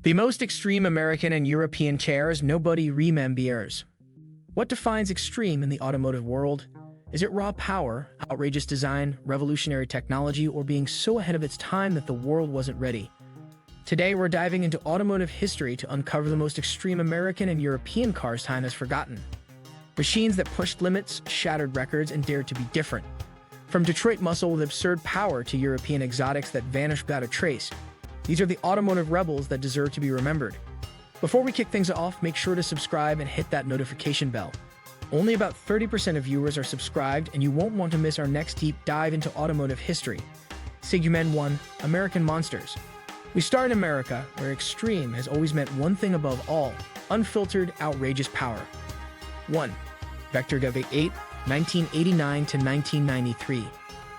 The most extreme American and European chairs nobody remembers. What defines extreme in the automotive world? Is it raw power, outrageous design, revolutionary technology, or being so ahead of its time that the world wasn't ready? Today, we're diving into automotive history to uncover the most extreme American and European cars time has forgotten. Machines that pushed limits, shattered records, and dared to be different. From Detroit muscle with absurd power to European exotics that vanished without a trace, these are the automotive rebels that deserve to be remembered. Before we kick things off, make sure to subscribe and hit that notification bell. Only about 30% of viewers are subscribed, and you won't want to miss our next deep dive into automotive history. Segment 1: American Monsters. We start in America, where extreme has always meant one thing above all: unfiltered, outrageous power. 1. Vector W8, 1989 to 1993.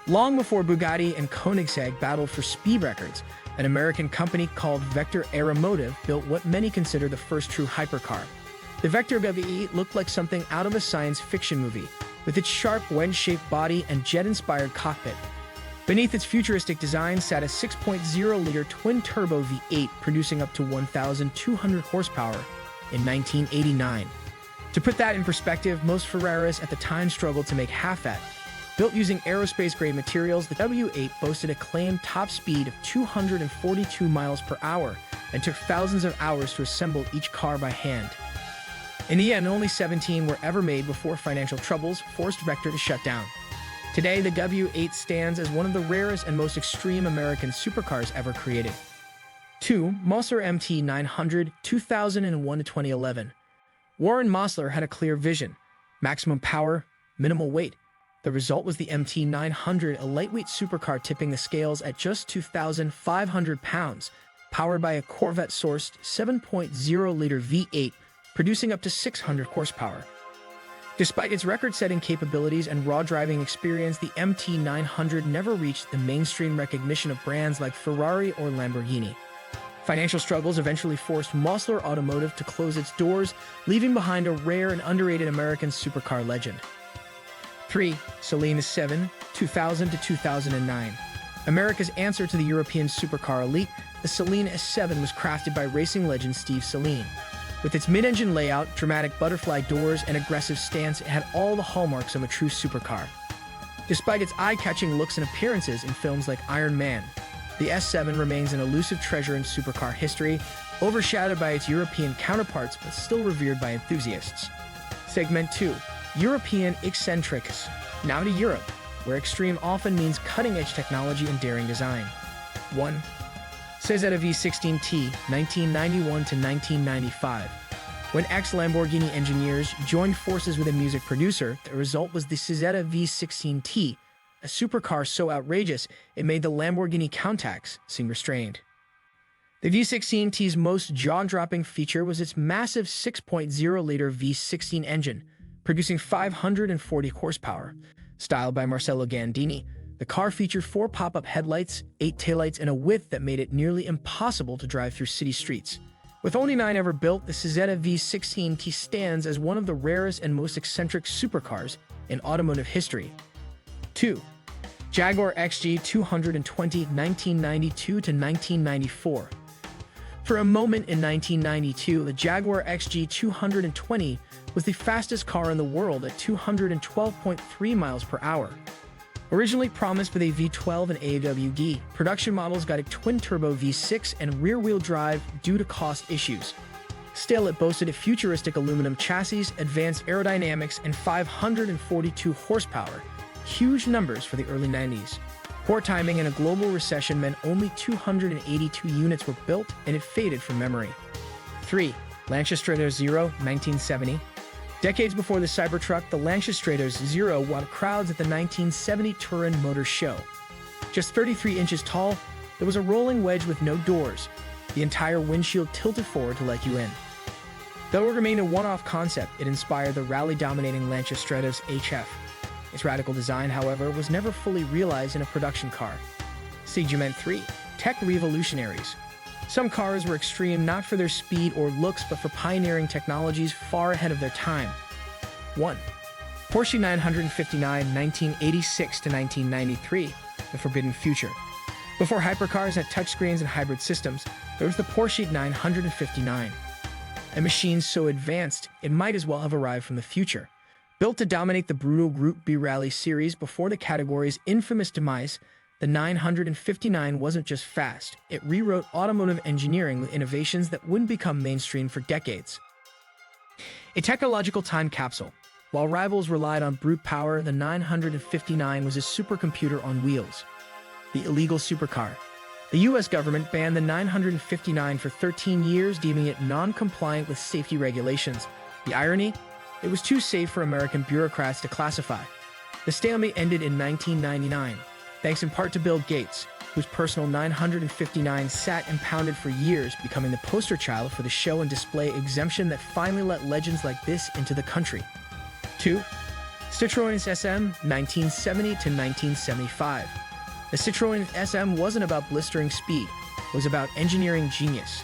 Long before Bugatti and Koenigsegg battled for speed records, an American company called Vector Automotive built what many consider the first true hypercar. The Vector W8 looked like something out of a science fiction movie, with its sharp, wedge-shaped body and jet-inspired cockpit. Beneath its futuristic design sat a 6.0-liter twin-turbo V8 producing up to 1,200 horsepower in 1989. To put that in perspective, most Ferraris at the time struggled to make half that. Built using aerospace-grade materials, the W8 boasted a claimed top speed of 242 miles per hour and took thousands of hours to assemble each car by hand. In the end, only 17 were ever made before financial troubles forced Vector to shut down. Today, the W8 stands as one of the rarest and most extreme American supercars ever created. 2. Mosler MT900, 2001 to 2011. Warren Mosler had a clear vision: maximum power, minimal weight. The result was the MT900, a lightweight supercar tipping the scales at just 2,500 pounds, powered by a Corvette-sourced 7.0-liter V8, producing up to 600 horsepower. Despite its record-setting capabilities and raw driving experience, the MT900 never reached the mainstream recognition of brands like Ferrari or Lamborghini. Financial struggles eventually forced Mosler Automotive to close its doors, leaving behind a rare and underrated American supercar legend. 3. Saleen 7, 2000 to 2009. America's answer to the European supercar elite, the Saleen S7 was crafted by racing legend Steve Saleen. With its mid-engine layout, dramatic butterfly doors, and aggressive stance, it had all the hallmarks of a true supercar. Despite its eye-catching looks and appearances in films like Iron Man, the S7 remains an elusive treasure in supercar history, overshadowed by its European counterparts but still revered by enthusiasts. Segment 2: European Eccentrics. Now to Europe, where extreme often means cutting-edge technology and daring design. 1. Cesena V16T, 1991 to 1995. When ex-Lamborghini engineers joined forces with a music producer, the result was the Cesena V16T, a supercar so outrageous it made the Lamborghini Countach seem restrained. The V16T's most jaw-dropping feature was its massive 6.0-liter V16 engine, producing 540 horsepower. Styled by Marcello Gandini, the car featured 4 pop-up headlights, 8 taillights, and a width that made it nearly impossible to drive through city streets. With only 9 ever built, the Cesena V16T stands as one of the rarest and most eccentric supercars in automotive history. 2. Jaguar XJ 220, 1992 to 1994. For a moment in 1992, the Jaguar XJ 220 was the fastest car in the world at 212.3 miles per hour. Originally promised with a V12 and AWD, production models got a twin-turbo V6 and rear-wheel drive due to cost issues. Still, it boasted a futuristic aluminum chassis, advanced aerodynamics, and 542 horsepower, huge numbers for the early 90s. Poor timing and a global recession meant only 282 units were built, and it faded from memory. 3. Lancia Stratos Zero, 1970. Decades before the Cybertruck, the Lancia Stratos Zero won crowds at the 1970 Turin Motor Show. Just 33 inches tall, there was a rolling wedge with no doors. The entire windshield tilted forward to let you in. Though it remained a one-off concept, it inspired the rally-dominating Lancia Stratos HF. Its radical design, however, was never fully realized in a production car. Segment 3: Tech Revolutionaries. Some cars were extreme not for their speed or looks, but for pioneering technologies far ahead of their time. 1. Porsche 959, 1986 to 1993, the forbidden future. Before hypercars had touchscreens and hybrid systems, There was the Porsche 959, a machine so advanced it might as well have arrived from the future. Built to dominate the brutal Group B rally series before the category's infamous demise, the 959 wasn't just fast, it rewrote automotive engineering with innovations that wouldn't become mainstream for decades. A technological time capsule. While rivals relied on brute power, the 959 was a supercomputer on wheels. The illegal supercar. The US government banned the 959 for 13 years, deeming it non-compliant with safety regulations. The irony? It was too safe for American bureaucrats to classify. The stalemate ended in 1999, thanks in part to Bill Gates, whose personal 959 sat impounded for years, becoming the poster child for the show and display exemption that finally let legends like this into the country. 2. Citroën SM, 1970 to 1975. The Citroën SM wasn't about blistering speed, it was about engineering genius.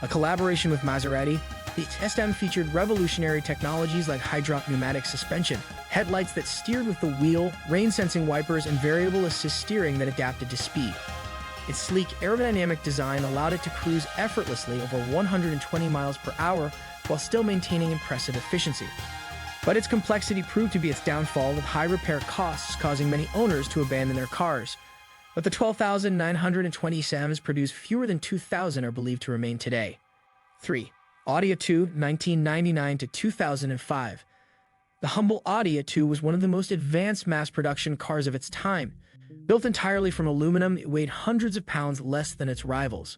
A collaboration with Maserati, the SM featured revolutionary technologies like hydraulic pneumatic suspension, headlights that steered with the wheel, rain-sensing wipers, and variable assist steering that adapted to speed. Its sleek aerodynamic design allowed it to cruise effortlessly over 120 miles per hour while still maintaining impressive efficiency. But its complexity proved to be its downfall, with high repair costs causing many owners to abandon their cars. But the 12,920 SAMs produced fewer than 2,000 are believed to remain today. 3. Audi A2, 1999 to 2005. The humble Audi A2 was one of the most advanced mass-production cars of its time. Built entirely from aluminum, it weighed hundreds of pounds less than its rivals.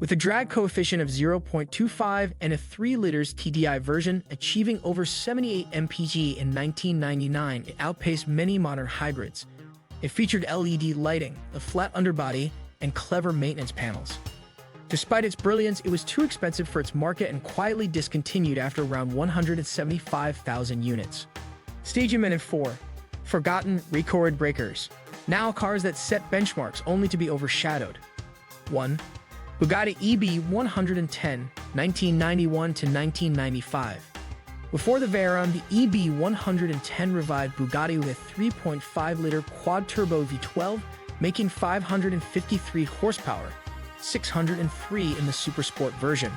With a drag coefficient of 0.25 and a 3 liters TDI version, achieving over 78 mpg in 1999, it outpaced many modern hybrids. It featured LED lighting, a flat underbody, and clever maintenance panels. Despite its brilliance, it was too expensive for its market and quietly discontinued after around 175,000 units. Staging 4. Forgotten record breakers. Now cars that set benchmarks only to be overshadowed. 1. Bugatti EB 110, 1991 to 1995. Before the Veyron, the EB 110 revived Bugatti with a 3.5-liter quad-turbo V12, making 553 horsepower, 603 in the Supersport version.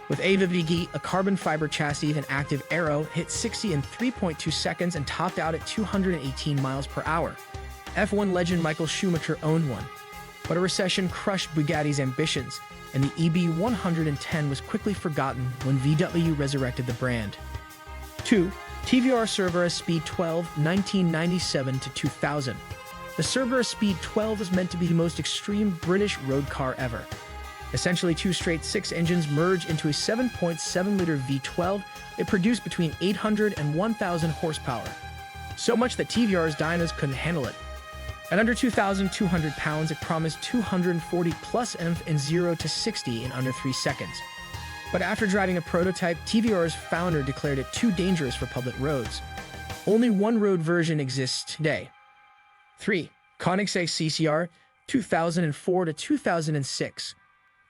With AVVG, a carbon fiber chassis and active aero, hit 60 in 3.2 seconds and topped out at 218 miles per hour. F1 legend Michael Schumacher owned one. But a recession crushed Bugatti's ambitions, and the EB 110 was quickly forgotten when VW resurrected the brand. 2. TVR Cervera Speed 12, 1997 to 2000. The Cervera Speed 12 was meant to be the most extreme British road car ever. Essentially, two straight six engines merged into a 7.7-liter V12. It produced between 800 and 1,000 horsepower. So much that TVR's dynos couldn't handle it. At under 2,200 pounds, it promised 240 plus Mph and 0 to 60 in under 3 seconds. But after driving a prototype, TVR's founder declared it too dangerous for public roads. Only one road version exists today. 3. Koenigsegg CCR, 2004 to 2006.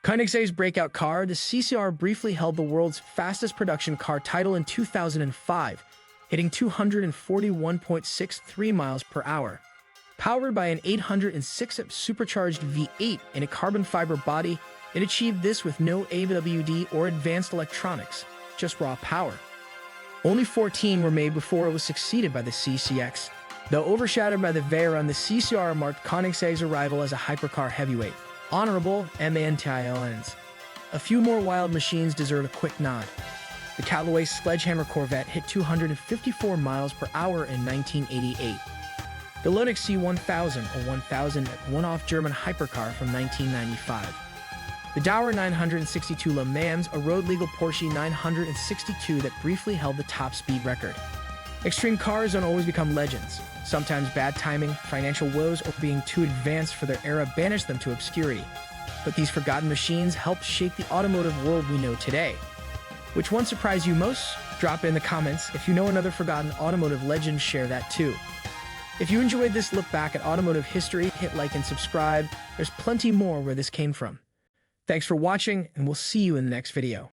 Koenigsegg's breakout car, the CCR briefly held the world's fastest production car title in 2005, hitting 241.63 miles per hour. Powered by an 806 supercharged V8 and a carbon fiber body, it achieved this with no AWD or advanced electronics, just raw power. Only 14 were made before it was succeeded by the CCX. Though overshadowed by the Veyron, the CCR marked Koenigsegg's arrival as a hypercar heavyweight. Honorable MANTILNs. A few more wild machines deserve a quick nod. The Callaway Sledgehammer Corvette hit 254 miles per hour in 1988. The Lonex C1000, a 1000 one-off German hypercar from 1995. The Dauer 962 Le Mans, a road-legal Porsche 962 that briefly held the top speed record. Extreme cars don't always become legends. Sometimes bad timing, financial woes, or being too advanced for their era banish them to obscurity. But these forgotten machines helped shape the automotive world we know today. Which one surprised you most? Drop it in the comments. If you know another forgotten automotive legend, share that too. If you enjoyed this look back at automotive history, hit like and subscribe. There's plenty more where this came from. Thanks for watching, and we'll see you in the next video.